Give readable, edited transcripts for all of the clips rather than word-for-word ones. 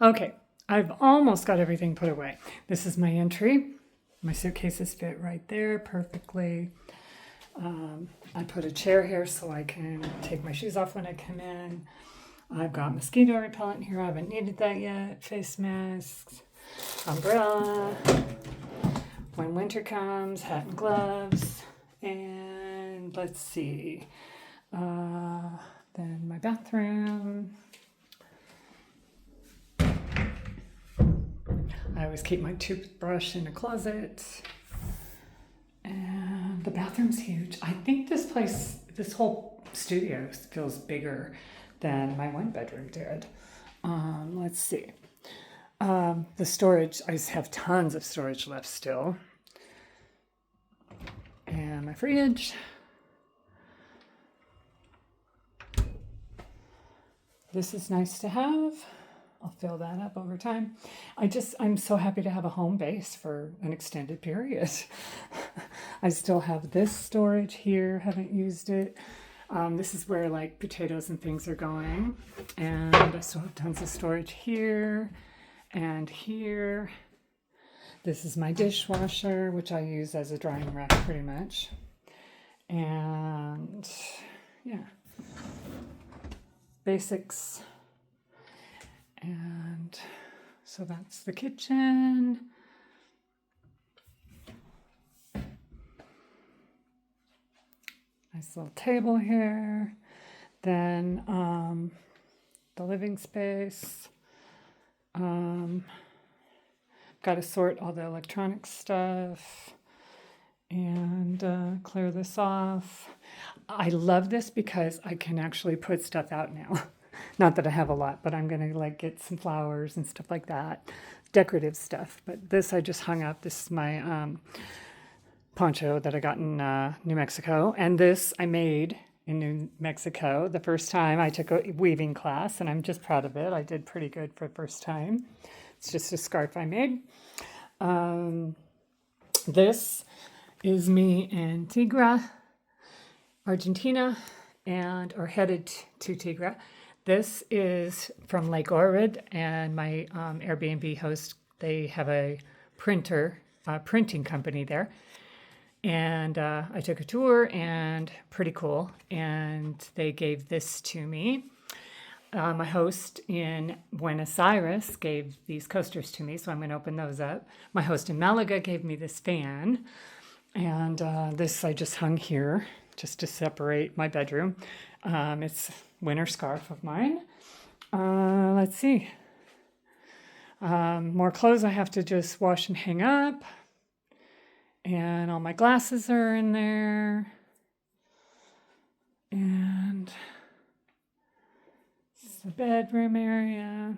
Okay, I've almost got everything put away. This is my entry. My suitcases fit right there perfectly. I put a chair here so I can take my shoes off when I come in. I've got mosquito repellent here. I haven't needed that yet. Face masks, umbrella. When winter comes, hat and gloves. And let's see. Then my bathroom. I always keep my toothbrush in a closet. And the bathroom's huge. I think this whole studio feels bigger than my one bedroom did. Let's see. The storage, I have tons of storage left still. And my fridge. This is nice to have. I'll fill that up over time. I'm so happy to have a home base for an extended period. I still have this storage here, haven't used it. This is where like potatoes and things are going. And I still have tons of storage here and here. This is my dishwasher, which I use as a drying rack pretty much. And yeah, basics. And so that's the kitchen. Nice little table here. Then the living space. Got to sort all the electronic stuff and clear this off. I love this because I can actually put stuff out now. Not that I have a lot, but I'm going to like get some flowers and stuff like that. Decorative stuff. But this I just hung up. This is my poncho that I got in New Mexico. And this I made in New Mexico the first time I took a weaving class, and I'm just proud of it. I did pretty good for the first time. It's just a scarf I made. This is me in Tigre, Argentina, or headed to Tigre. This is from Lake Ohrid, and my Airbnb host, they have a printing company there. And I took a tour, and pretty cool. And they gave this to me. My host in Buenos Aires gave these coasters to me, so I'm going to open those up. My host in Malaga gave me this fan. And this I just hung here just to separate my bedroom. It's a winter scarf of mine. Let's see. More clothes I have to just wash and hang up. And all my glasses are in there. And this is the bedroom area.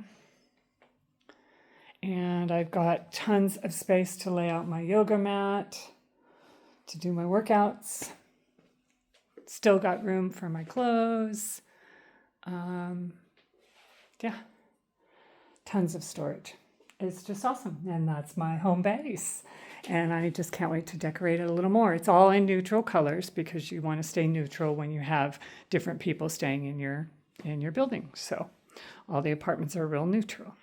And I've got tons of space to lay out my yoga mat, to do my workouts. Still got room for my clothes. Yeah, tons of storage. It's just awesome. And that's my home base. And I just can't wait to decorate it a little more. It's all in neutral colors because you want to stay neutral when you have different people staying in your building. So all the apartments are real neutral.